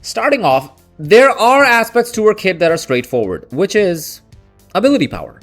Starting off, there are aspects to her kit that are straightforward, which is ability power.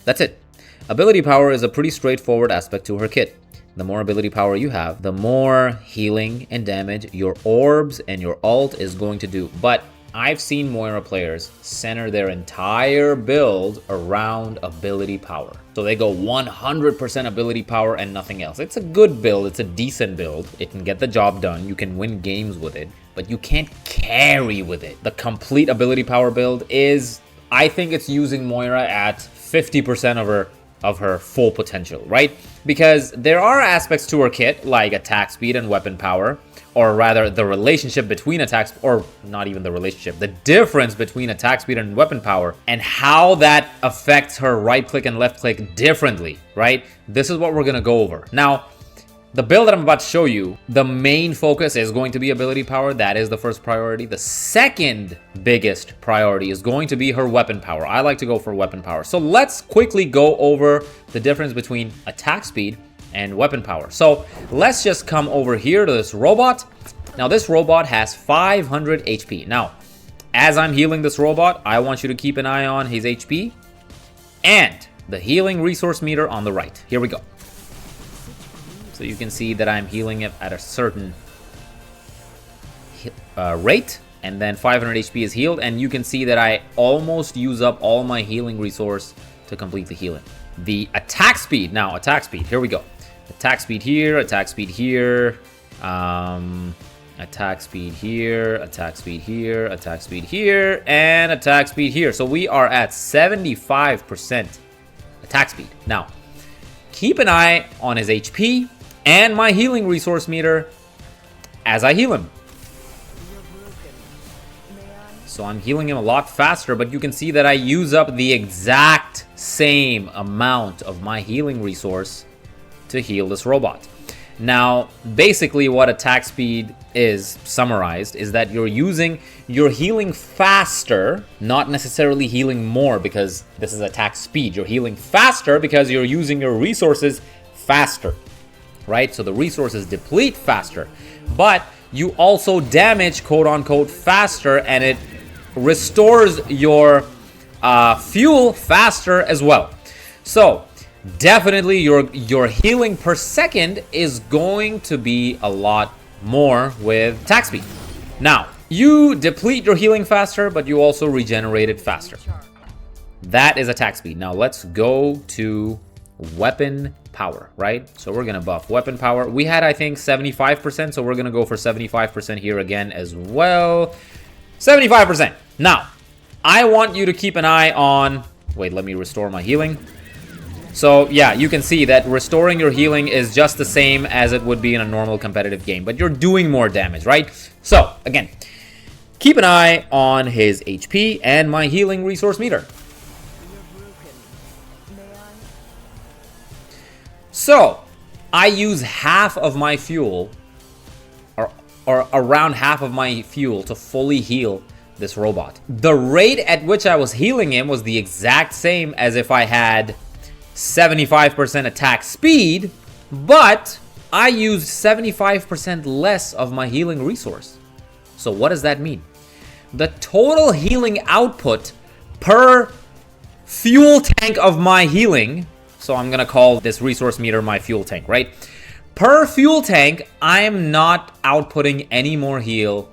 That's it. Ability power is a pretty straightforward aspect to her kit. The more ability power you have, the more healing and damage your orbs and your ult is going to do. But I've seen Moira players center their entire build around ability power. So they go 100% ability power and nothing else. It's a good build. It's a decent build. It can get the job done. You can win games with it, but you can't carry with it. The complete ability power build is, I think it's using Moira at 50% of her full potential, right? Because there are aspects to her kit like attack speed and weapon power, or rather the relationship between attacks, or not even the relationship, the difference between attack speed and weapon power, and how that affects her right click and left click differently, right? This is what we're gonna go over. Now, the build that I'm about to show you, the main focus is going to be ability power. That is the first priority. The second biggest priority is going to be her weapon power. I like to go for weapon power. So let's quickly go over the difference between attack speed and weapon power. So let's just come over here to this robot. Now this robot has 500 HP. Now, as I'm healing this robot, I want you to keep an eye on his HP and the healing resource meter on the right. Here we go. So you can see that I'm healing it at a certain rate, and then 500 HP is healed, and you can see that I almost use up all my healing resource to complete the healing. The attack speed, now attack speed, here we go. Attack speed here, attack speed here, attack speed here, attack speed here, attack speed here, and attack speed here. So we are at 75% attack speed. Now, keep an eye on his HP and my healing resource meter as I heal him. So I'm healing him a lot faster, but you can see that I use up the exact same amount of my healing resource to heal this robot. Now, basically what attack speed is summarized is that you're healing faster, not necessarily healing more, because this is attack speed. You're healing faster because you're using your resources faster, right? So the resources deplete faster, but you also damage, quote unquote, faster, and it restores your fuel faster as well. So definitely your healing per second is going to be a lot more with attack speed. Now, you deplete your healing faster, but you also regenerate it faster. That is attack speed. Now let's go to weapon power, right? So we're gonna buff weapon power. We had, I think, 75%, so we're gonna go for 75% here again as well. 75%. Now, I want you to keep an eye on, wait, let me restore my healing. So yeah, you can see that restoring your healing is just the same as it would be in a normal competitive game, but you're doing more damage, right? So again, keep an eye on his HP and my healing resource meter. So I use half of my fuel, or around half of my fuel, to fully heal this robot. The rate at which I was healing him was the exact same as if I had 75% attack speed, but I used 75% less of my healing resource. So what does that mean? The total healing output per fuel tank of my healing, so I'm gonna call this resource meter my fuel tank, right? Per fuel tank, I am not outputting any more heal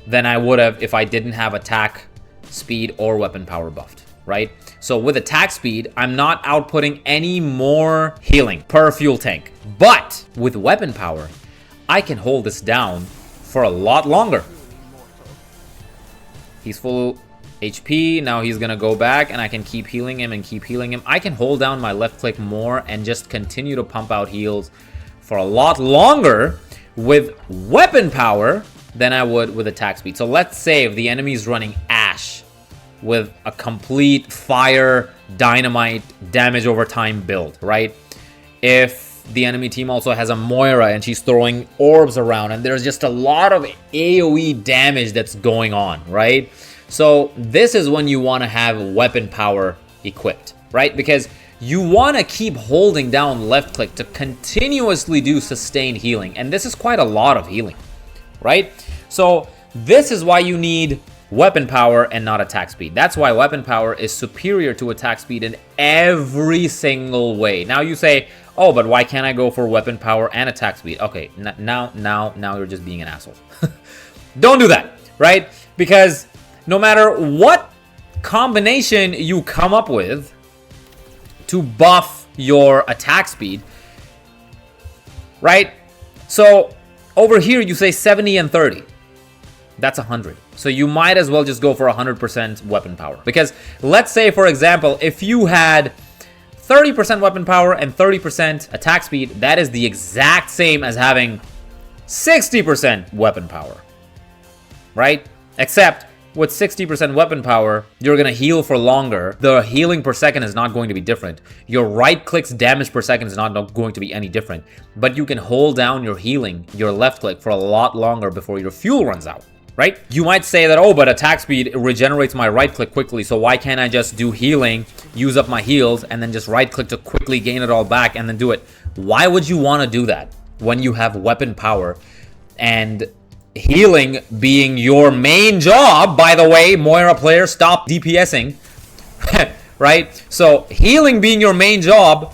than I would have if I didn't have attack speed or weapon power buffed, right? So with attack speed, I'm not outputting any more healing per fuel tank. But with weapon power, I can hold this down for a lot longer. He's full HP. Now he's gonna go back and I can keep healing him and keep healing him. I can hold down my left click more and just continue to pump out heals for a lot longer with weapon power than I would with attack speed. So let's say if the enemy is running Ashe with a complete fire dynamite damage over time build, right? If the enemy team also has a Moira and she's throwing orbs around and there's just a lot of AoE damage that's going on, right? So this is when you want to have weapon power equipped, right? Because you want to keep holding down left click to continuously do sustained healing, and this is quite a lot of healing, right? So This is why you need weapon power and not attack speed. That's why weapon power is superior to attack speed in every single way. Now you say, oh, but why can't I go for weapon power and attack speed? Okay, now you're just being an asshole. Don't do that, right? Because no matter what combination you come up with to buff your attack speed, right? So over here you say 70 and 30. That's 100. So you might as well just go for 100% weapon power. Because let's say, for example, if you had 30% weapon power and 30% attack speed, that is the exact same as having 60% weapon power, right? Except with 60% weapon power, you're going to heal for longer. The healing per second is not going to be different. Your right click's damage per second is not going to be any different. But you can hold down your healing, your left click, for a lot longer before your fuel runs out, right? You might say that, oh, but attack speed regenerates my right click quickly, so why can't I just do healing, use up my heals, and then just right click to quickly gain it all back and then do it? Why would you want to do that when you have weapon power and healing being your main job? By the way, MOIRA players, stop DPSing, right? So healing being your main job,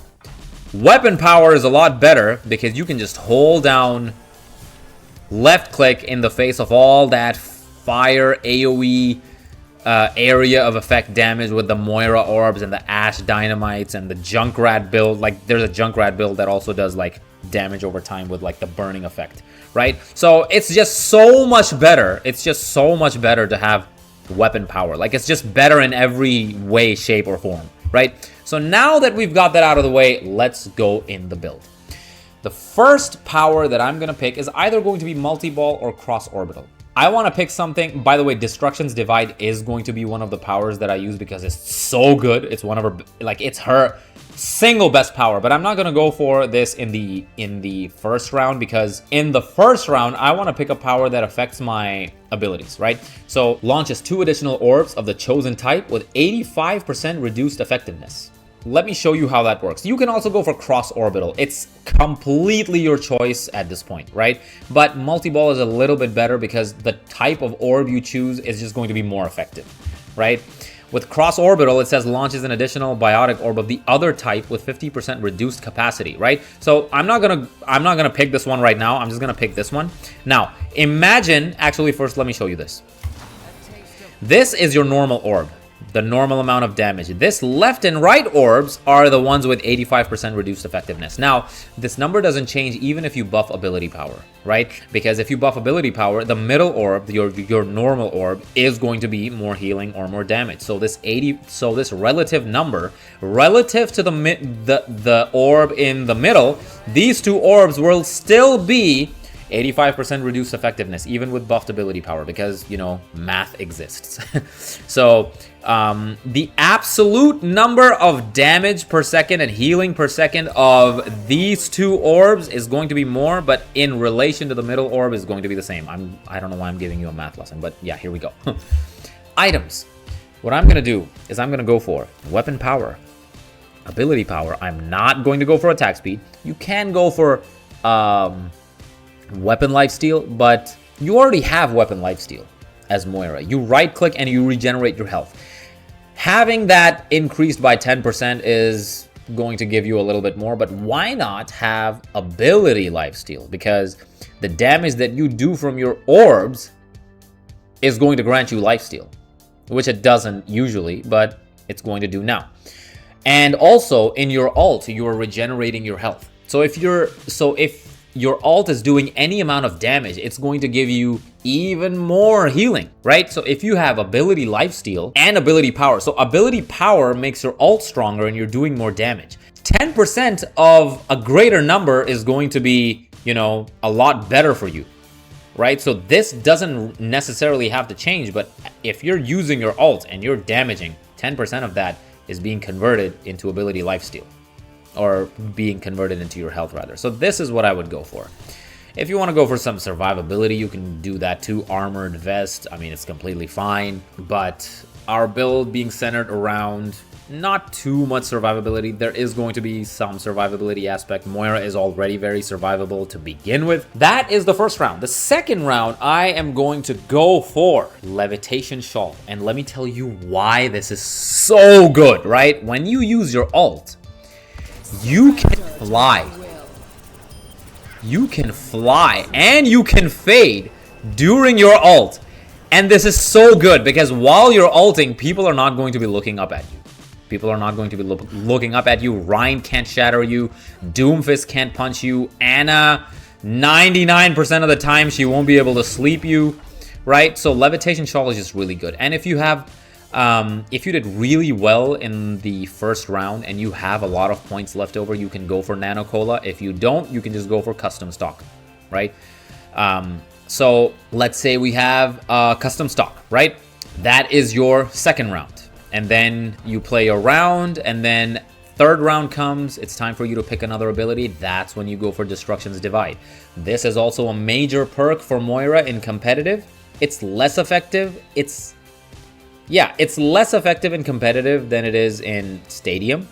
weapon power is a lot better because you can just hold down left click in the face of all that fire AoE area of effect damage with the Moira orbs and the Ash dynamites and the Junkrat build. Like, there's a Junkrat build that also does like damage over time with like the burning effect, right? So it's just so much better. It's just so much better to have weapon power. Like, it's just better in every way, shape, or form, right? So now that we've got that out of the way, let's go in the build. The first power that I'm going to pick is either going to be multi-ball or cross-orbital. I want to pick something. By the way, Destruction's Divide is going to be one of the powers that I use because it's so good. It's one of her, like, it's her single best power. But I'm not going to go for this in the first round, because in the first round, I want to pick a power that affects my abilities, right? So launches 2 additional orbs of the chosen type with 85% reduced effectiveness. Let me show you how that works. You can also go for cross-orbital. It's completely your choice at this point, right? But multi-ball is a little bit better because the type of orb you choose is just going to be more effective, right? With cross-orbital, it says launches an additional biotic orb of the other type with 50% reduced capacity, right? So I'm not gonna pick this one right now. I'm just gonna pick this one. Now, imagine, actually, first let me show you this. This is your normal orb. The normal amount of damage. This left and right orbs are the ones with 85% reduced effectiveness. Now, this number doesn't change even if you buff ability power, right? Because if you buff ability power, the middle orb, your normal orb, is going to be more healing or more damage. So this this relative number, relative to the orb in the middle, these 2 orbs will still be 85% reduced effectiveness, even with buffed ability power, because, you know, math exists. So the absolute number of damage per second and healing per second of these 2 orbs is going to be more, but in relation to the middle orb is going to be the same. I don't know why I'm giving you a math lesson, but yeah, here we go. Items. What I'm going to do is I'm going to go for weapon power, ability power. I'm not going to go for attack speed. You can go for weapon lifesteal, but you already have weapon lifesteal as Moira. You right click and you regenerate your health. Having that increased by 10% is going to give you a little bit more, but why not have ability lifesteal? Because the damage that you do from your orbs is going to grant you lifesteal, which it doesn't usually, but it's going to do now. And also in your ult, you are regenerating your health. So if your ult is doing any amount of damage, it's going to give you even more healing, right? So if you have ability lifesteal and ability power, so ability power makes your ult stronger and you're doing more damage. 10% of a greater number is going to be, you know, a lot better for you, right? So this doesn't necessarily have to change, but if you're using your ult and you're damaging, 10% of that is being converted into ability lifesteal, or being converted into your health rather. So this is what I would go for. If you want to go for some survivability, you can do that too. Armored vest, I mean, it's completely fine, but our build being centered around not too much survivability. There is going to be some survivability aspect. Moira is already very survivable to begin with. That is the first round. The second round, I am going to go for Levitation Shawl. And let me tell you why this is so good, right? When you use your ult, you can fly. You can fly and you can fade during your ult. And this is so good because while you're ulting, people are not going to be looking up at you. People are not going to be looking up at you. Ryan can't shatter you. Doomfist can't punch you. Anna, 99% of the time, she won't be able to sleep you, right? So Levitation Shawl is just really good. And if you have, if you did really well in the first round and you have a lot of points left over, you can go for Nano Cola. If you don't, you can just go for Custom Stock, right? So let's say we have Custom Stock, right? That is your second round. And then you play a round, and then third round comes, it's time for you to pick another ability. That's when you go for Destruction's Divide. This is also a major perk for Moira in competitive. It's less effective. It's less effective in competitive than it is in Stadium.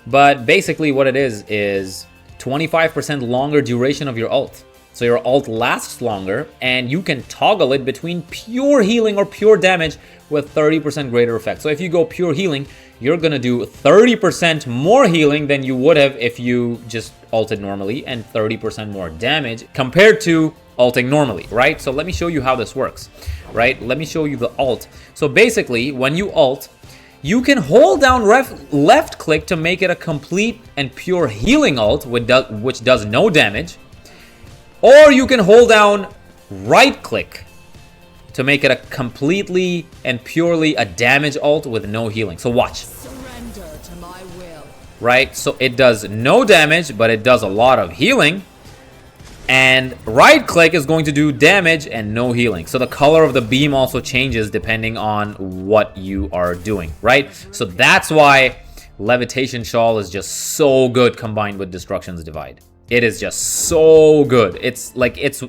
But basically what it is 25% longer duration of your ult. So your ult lasts longer, and you can toggle it between pure healing or pure damage with 30% greater effect. So if you go pure healing, you're going to do 30% more healing than you would have if you just ulted normally, and 30% more damage compared to ulting normally, right? So let me show you how this works, right? Let me show you the ult. So basically, when you ult, you can hold down left click to make it a complete and pure healing ult, which does no damage. Or you can hold down right click to make it a completely and purely a damage ult with no healing. So watch. Surrender to my will. Right? So it does no damage, but it does a lot of healing. And right click is going to do damage and no healing. So the color of the beam also changes depending on what you are doing, right? So that's why Levitation Shawl is just so good combined with Destruction's Divide. It is just so good. It's like, it's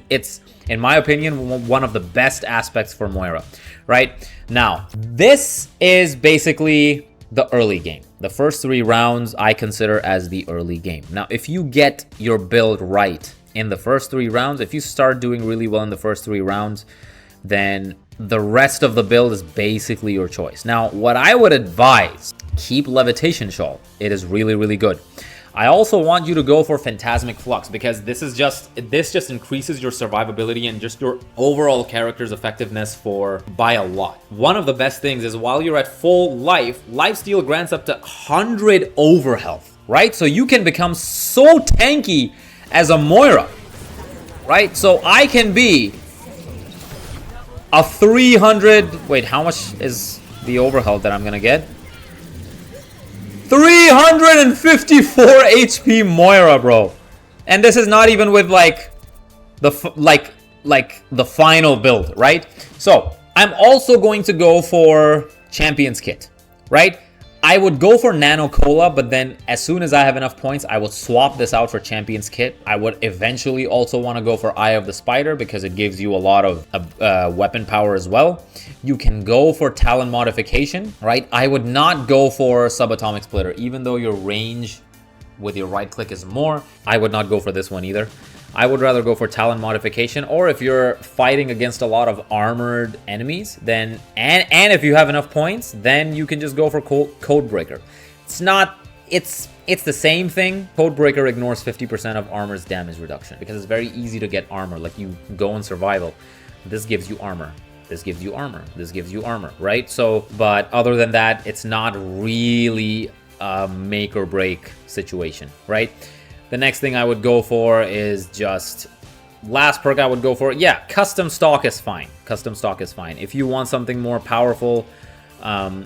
in my opinion, one of the best aspects for Moira, right? Now, this is basically the early game. The first 3 rounds I consider as the early game. Now, if you get your build right in the first 3 rounds, if you start doing really well in the first 3 rounds, then the rest of the build is basically your choice. Now, what I would advise, keep Levitation Shawl. It is really, really good. I also want you to go for Phantasmic Flux because this just increases your survivability and just your overall character's effectiveness by a lot. One of the best things is while you're at full life, Lifesteal grants up to 100 overhealth, right? So you can become so tanky as a Moira, right? So I can be a 300, wait, how much is the overhealth that I'm gonna get? 354 HP Moira, bro. And this is not even with like the final build, right? So I'm also going to go for Champion's Kit, right? I would go for Nano Cola, but then as soon as I have enough points, I would swap this out for Champion's Kit. I would eventually also want to go for Eye of the Spider because it gives you a lot of weapon power as well. You can go for Talon Modification, right? I would not go for Subatomic Splitter, even though your range with your right click is more. I would not go for this one either. I would rather go for Talon Modification, or if you're fighting against a lot of armored enemies, then and if you have enough points, then you can just go for Codebreaker. It's the same thing. Codebreaker ignores 50% of armor's damage reduction because it's very easy to get armor. Like you go in survival, this gives you armor. This gives you armor. This gives you armor, right? So, but other than that, it's not really a make or break situation, right? The next thing I would go for is just last perk I would go for. Yeah, Custom Stock is fine. Custom Stock is fine. If you want something more powerful,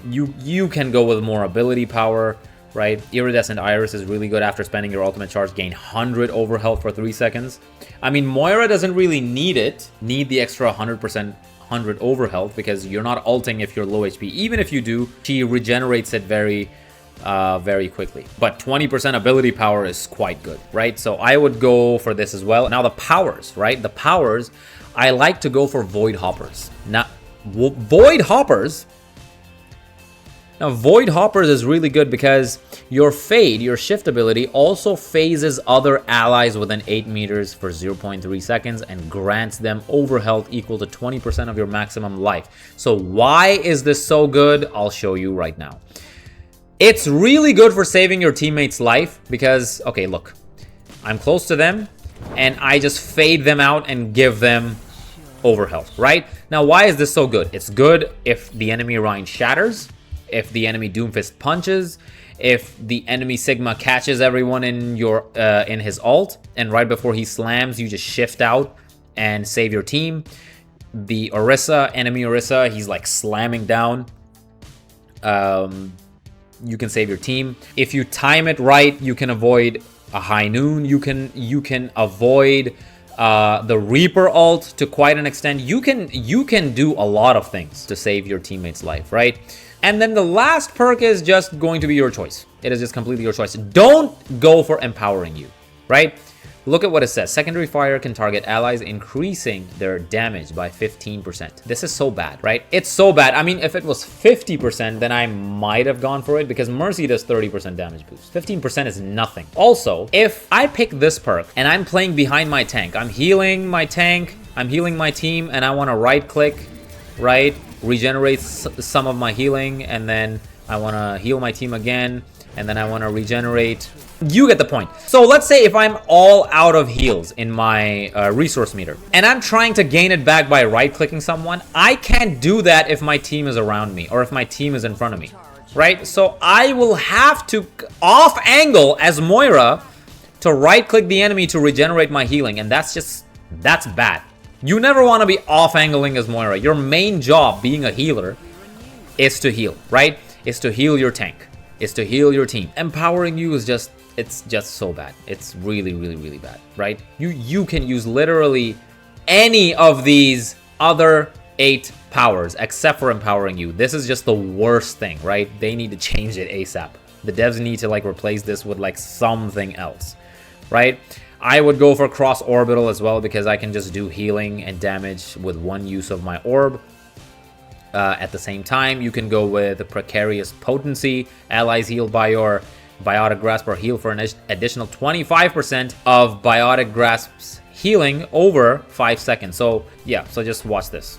you can go with more ability power, right? Iridescent Iris is really good after spending your ultimate charge. Gain 100 overhealth for 3 seconds. I mean, Moira doesn't really need the extra 100% overhealth because you're not ulting if you're low HP. Even if you do, she regenerates it very quickly. But 20% ability power is quite good, right? So I would go for this as well. Now the powers, right? The powers, I like to go for Void Hoppers. Now, Void Hoppers, Now, Void Hoppers is really good because your Fade, your shift ability, also phases other allies within 8 meters for 0.3 seconds and grants them over health equal to 20% of your maximum life. So why is this so good? I'll show you right now. It's really good for saving your teammate's life because, okay, look, I'm close to them and I just fade them out and give them over health, right? Now, why is this so good? It's good if the enemy Rhine shatters, if the enemy Doomfist punches, if the enemy Sigma catches everyone in your in his ult, and right before he slams, you just shift out and save your team. The Orisa, enemy Orisa, he's like slamming down. You can save your team. If you time it right, you can avoid a high noon. You can avoid the Reaper ult to quite an extent. You can do a lot of things to save your teammate's life, right? And then the last perk is just going to be your choice. It is just completely your choice. Don't go for empowering you, right? Look at what it says. Secondary fire can target allies, increasing their damage by 15%. This is so bad, right? It's so bad. I mean, if it was 50%, then I might have gone for it because Mercy does 30% damage boost. 15% is nothing. Also, if I pick this perk and I'm playing behind my tank, I'm healing my tank, I'm healing my team, and I want to right click, right? Regenerate some of my healing, and then I want to heal my team again, and then I want to regenerate. You get the point. So let's say if I'm all out of heals in my resource meter and I'm trying to gain it back by right clicking someone, I can't do that if my team is around me or if my team is in front of me, right? So I will have to off angle as Moira to right click the enemy to regenerate my healing, and that's bad. You never want to be off angling as Moira. Your main job being a healer is to heal, right? Is to heal your tank, is to heal your team. Empowering you is just, it's just so bad. It's really, really, really bad, right? You can use literally any of these other 8 powers except for empowering you. This is just the worst thing, right? They need to change it ASAP. The devs need to like replace this with like something else, right? I would go for cross orbital as well because I can just do healing and damage with one use of my orb. At the same time, you can go with precarious potency. Allies healed by your biotic grasp or heal for an additional 25% of biotic grasp's healing over 5 seconds. So yeah, so just watch this.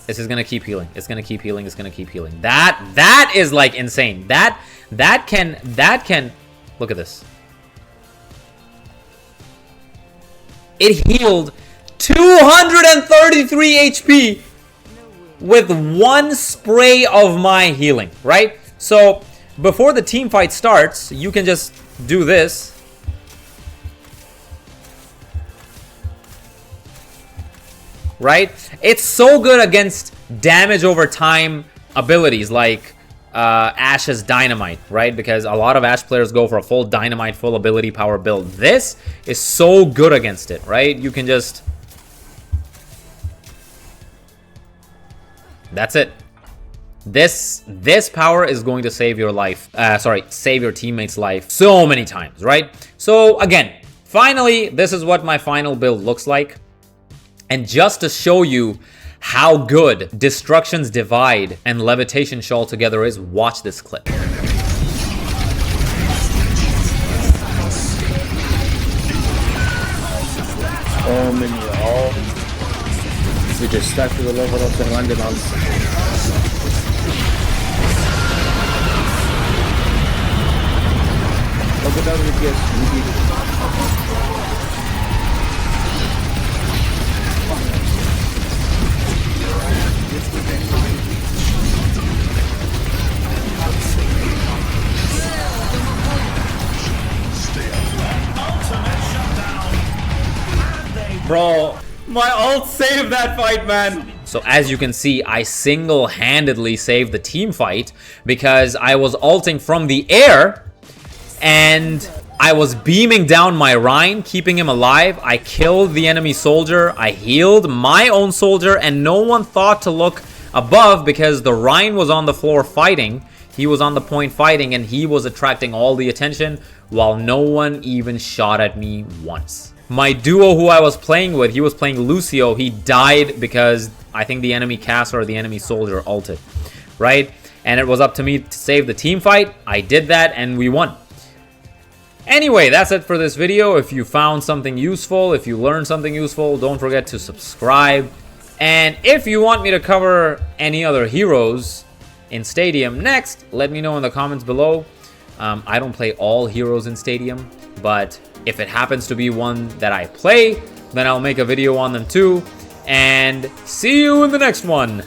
This is gonna keep healing. It's gonna keep healing. It's gonna keep healing. That is like insane. That can look at this. It healed 233 HP with one spray of my healing, right? So before the team fight starts, you can just do this. Right? It's so good against damage over time abilities like Ash's Dynamite, right? Because a lot of Ash players go for a full Dynamite, full ability power build. This is so good against it, right? You can just... That's it. This power is going to save your life. Save your teammate's life so many times, right? So again, finally, this is what my final build looks like. And just to show you how good Destruction's Divide and Levitation Shawl together is, watch this clip. We just stuck to the level of the London on. Look at that with this. Bro, my ult saved that fight, man. So as you can see, I single-handedly saved the team fight because I was ulting from the air and I was beaming down my Rhine, keeping him alive. I killed the enemy soldier. I healed my own soldier, and no one thought to look above because the Rhine was on the floor fighting. He was on the point fighting, and he was attracting all the attention while no one even shot at me once. My duo who I was playing with, he was playing Lucio. He died because I think the enemy caster or the enemy soldier ulted. right? And it was up to me to save the team fight. I did that and we won. Anyway, that's it for this video. If you found something useful, if you learned something useful, don't forget to subscribe. And if you want me to cover any other heroes in Stadium next, let me know in the comments below. I don't play all heroes in Stadium, but if it happens to be one that I play, then I'll make a video on them too. And see you in the next one.